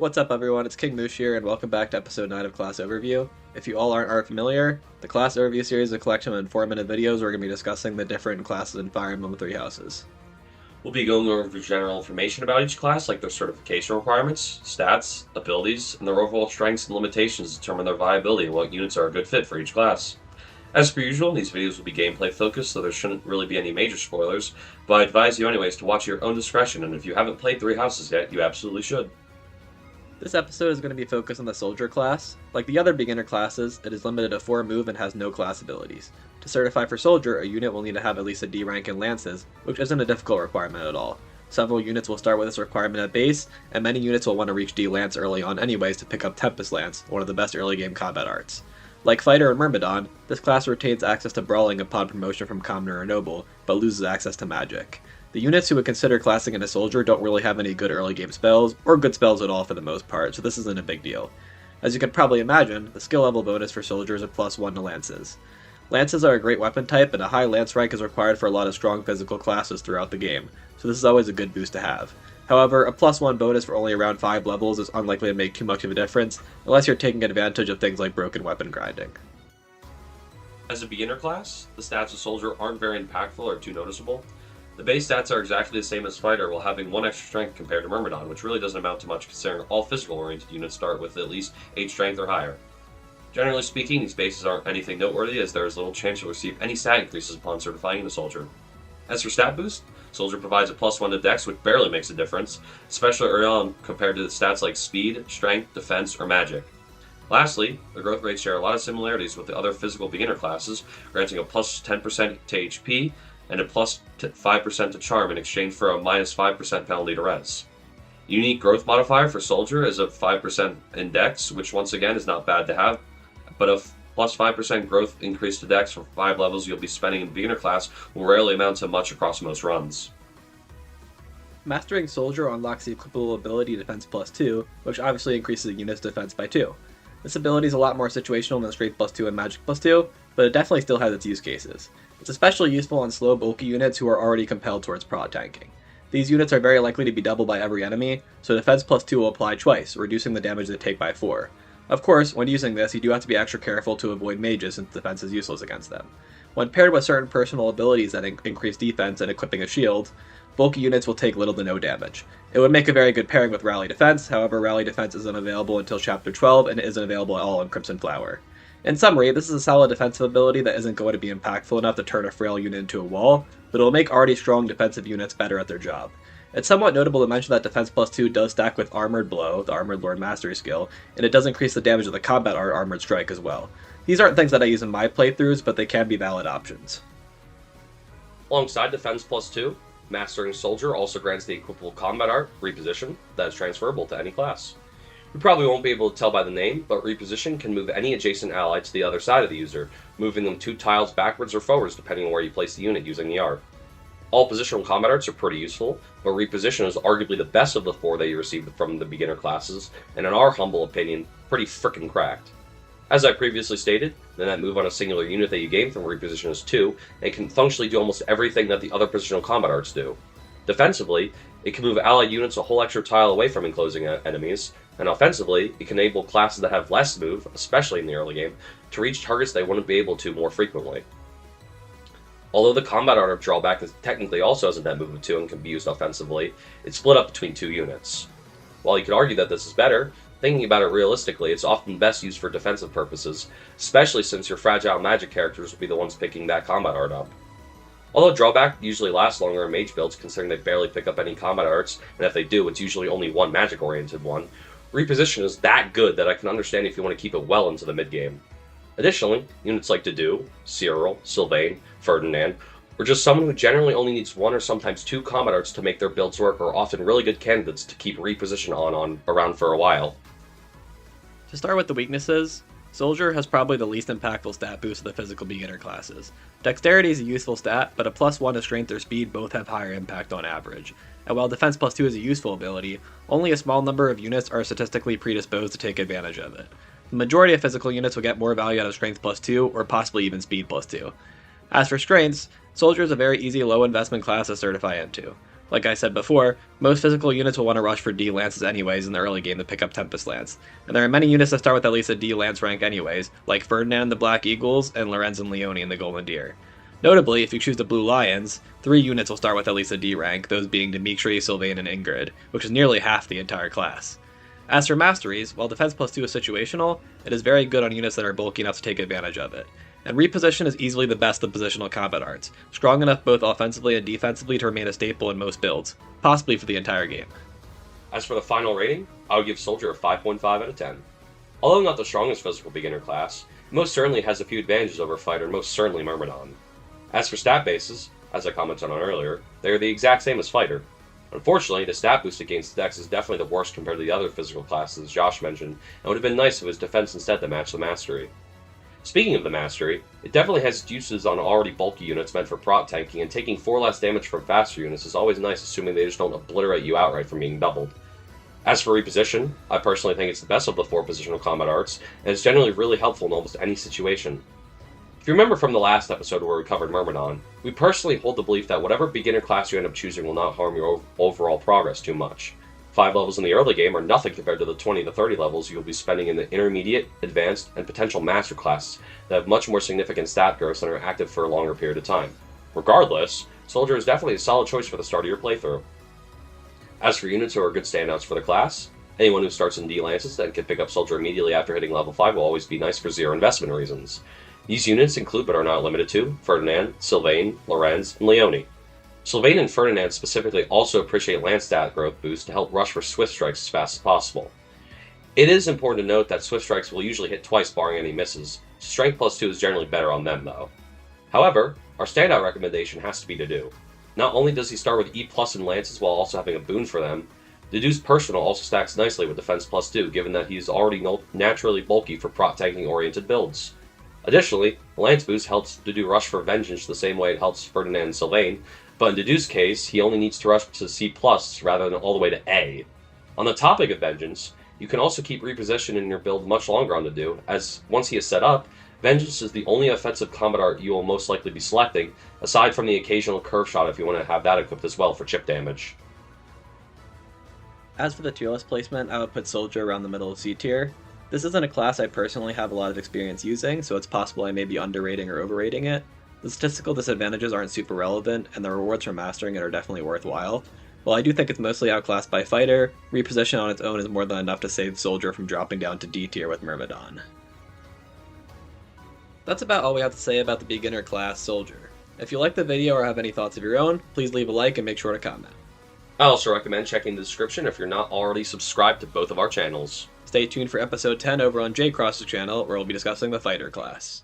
What's up everyone, it's King Moosh here, and welcome back to episode 9 of Class Overview. If you all aren't familiar, the Class Overview series is a collection of informative videos where we're going to be discussing the different classes in Fire Emblem Three Houses. We'll be going over general information about each class, like their certification requirements, stats, abilities, and their overall strengths and limitations to determine their viability and what units are a good fit for each class. As per usual, these videos will be gameplay focused, so there shouldn't really be any major spoilers, but I advise you anyways to watch at your own discretion, and if you haven't played Three Houses yet, you absolutely should. This episode is going to be focused on the Soldier class. Like the other beginner classes, it is limited to 4 move and has no class abilities. To certify for Soldier, a unit will need to have at least a D rank in Lances, which isn't a difficult requirement at all. Several units will start with this requirement at base, and many units will want to reach D Lance early on anyways to pick up Tempest Lance, one of the best early game combat arts. Like Fighter and Myrmidon, this class retains access to Brawling upon promotion from Commoner or Noble, but loses access to Magic. The units who would consider classing into Soldier don't really have any good early game spells, or good spells at all for the most part, so this isn't a big deal. As you can probably imagine, the skill level bonus for Soldier is a +1 to Lances. Lances are a great weapon type, and a high Lance rank is required for a lot of strong physical classes throughout the game, so this is always a good boost to have. However, a +1 bonus for only around 5 levels is unlikely to make too much of a difference, unless you're taking advantage of things like broken weapon grinding. As a beginner class, the stats of Soldier aren't very impactful or too noticeable. The base stats are exactly the same as Fighter, while having 1 extra strength compared to Myrmidon, which really doesn't amount to much considering all physical-oriented units start with at least 8 strength or higher. Generally speaking, these bases aren't anything noteworthy, as there is little chance you'll receive any stat increases upon certifying into Soldier. As for stat boost, Soldier provides a +1 to Dex, which barely makes a difference, especially early on compared to the stats like Speed, Strength, Defense, or Magic. Lastly, the growth rates share a lot of similarities with the other physical beginner classes, granting a +10% to HP and a +5% to Charm in exchange for a -5% penalty to Res. Unique growth modifier for Soldier is a 5% in Dex, which once again is not bad to have, but a +5% growth increase to Dex for 5 levels you'll be spending in the beginner class will rarely amount to much across most runs. Mastering Soldier unlocks the equipable ability Defense +2, which obviously increases the unit's defense by 2. This ability is a lot more situational than Strength +2 and Magic +2, but it definitely still has its use cases. It's especially useful on slow, bulky units who are already compelled towards prod tanking. These units are very likely to be doubled by every enemy, so Defense +2 will apply twice, reducing the damage they take by 4. Of course, when using this, you do have to be extra careful to avoid mages since defense is useless against them. When paired with certain personal abilities that increase defense and equipping a shield, bulky units will take little to no damage. It would make a very good pairing with Rally Defense, however Rally Defense isn't available until Chapter 12 and it isn't available at all in Crimson Flower. In summary, this is a solid defensive ability that isn't going to be impactful enough to turn a frail unit into a wall, but it will make already strong defensive units better at their job. It's somewhat notable to mention that Defense +2 does stack with Armored Blow, the Armored Lord Mastery skill, and it does increase the damage of the combat art Armored Strike as well. These aren't things that I use in my playthroughs, but they can be valid options. Alongside Defense +2, Mastering Soldier also grants the equipable combat art, Reposition, that is transferable to any class. You probably won't be able to tell by the name, but Reposition can move any adjacent ally to the other side of the user, moving them 2 tiles backwards or forwards depending on where you place the unit using the art. All positional combat arts are pretty useful, but Reposition is arguably the best of the 4 that you receive from the beginner classes, and in our humble opinion, pretty frickin' cracked. As I previously stated, the net move on a singular unit that you gain from Reposition is 2, and it can functionally do almost everything that the other positional combat arts do. Defensively, it can move allied units a whole extra tile away from enclosing enemies, and offensively, it can enable classes that have less move, especially in the early game, to reach targets they wouldn't be able to more frequently. Although the combat art of Drawback is technically also has a net move of 2 and can be used offensively, it's split up between 2 units. While you could argue that this is better, thinking about it realistically, it's often best used for defensive purposes, especially since your fragile magic characters will be the ones picking that combat art up. Although Drawback usually lasts longer in mage builds considering they barely pick up any combat arts, and if they do, it's usually only one magic-oriented one, Reposition is that good that I can understand if you want to keep it well into the mid-game. Additionally, units like Dedue, Cyril, Sylvain, Ferdinand, or just someone who generally only needs 1 or sometimes 2 combat arts to make their builds work are often really good candidates to keep Reposition around for a while. To start with the weaknesses, Soldier has probably the least impactful stat boost of the physical beginner classes. Dexterity is a useful stat, but a +1 to Strength or Speed both have higher impact on average. And while Defense +2 is a useful ability, only a small number of units are statistically predisposed to take advantage of it. The majority of physical units will get more value out of Strength +2, or possibly even Speed +2. As for strengths, Soldier is a very easy low investment class to certify into. Like I said before, most physical units will want to rush for D lances anyways in the early game to pick up Tempest Lance, and there are many units that start with at least a D lance rank anyways, like Ferdinand the Black Eagles and Lorenz and Leone in the Golden Deer. Notably, if you choose the Blue Lions, 3 units will start with at least a D rank, those being Dimitri, Sylvain, and Ingrid, which is nearly half the entire class. As for masteries, while defense plus 2 is situational, it is very good on units that are bulky enough to take advantage of it. And reposition is easily the best of positional combat arts, strong enough both offensively and defensively to remain a staple in most builds, possibly for the entire game. As for the final rating, I would give Soldier a 5.5 out of 10. Although not the strongest physical beginner class, it most certainly has a few advantages over Fighter, most certainly Myrmidon. As for stat bases, as I commented on earlier, they are the exact same as Fighter. Unfortunately, the stat boost against Dex is definitely the worst compared to the other physical classes Josh mentioned, and would have been nice if it was defense instead that matched the mastery. Speaking of the mastery, it definitely has its uses on already bulky units meant for prot tanking, and taking 4 less damage from faster units is always nice, assuming they just don't obliterate you outright from being doubled. As for reposition, I personally think it's the best of the 4 positional combat arts, and it's generally really helpful in almost any situation. If you remember from the last episode where we covered Myrmidon, we personally hold the belief that whatever beginner class you end up choosing will not harm your overall progress too much. 5 levels in the early game are nothing compared to the 20 to 30 levels you'll be spending in the intermediate, advanced, and potential master classes that have much more significant stat growth and are active for a longer period of time. Regardless, Soldier is definitely a solid choice for the start of your playthrough. As for units who are good standouts for the class, anyone who starts in D Lances and can pick up Soldier immediately after hitting level 5 will always be nice for 0 investment reasons. These units include but are not limited to Ferdinand, Sylvain, Lorenz, and Leone. Sylvain and Ferdinand specifically also appreciate lance stat growth boost to help rush for Swift Strikes as fast as possible. It is important to note that Swift Strikes will usually hit twice barring any misses, so Strength plus 2 is generally better on them though. However, our standout recommendation has to be Dedu. Not only does he start with E+ in lances while also having a boon for them, Dedu's personal also stacks nicely with defense plus 2 given that he is already naturally bulky for prot tanking oriented builds. Additionally, Lance boost helps Dedu rush for Vengeance the same way it helps Ferdinand and Sylvain, but in Dedu's case, he only needs to rush to C+, rather than all the way to A. On the topic of Vengeance, you can also keep repositioning your build much longer on Dedu, as once he is set up, Vengeance is the only offensive combat art you will most likely be selecting, aside from the occasional curve shot if you want to have that equipped as well for chip damage. As for the tier list placement, I would put Soldier around the middle of C tier. This isn't a class I personally have a lot of experience using, so it's possible I may be underrating or overrating it. The statistical disadvantages aren't super relevant, and the rewards for mastering it are definitely worthwhile. While I do think it's mostly outclassed by Fighter, reposition on its own is more than enough to save Soldier from dropping down to D tier with Myrmidon. That's about all we have to say about the beginner class Soldier. If you like the video or have any thoughts of your own, please leave a like and make sure to comment. I also recommend checking the description if you're not already subscribed to both of our channels. Stay tuned for episode 10 over on JCross's channel, where we'll be discussing the Fighter class.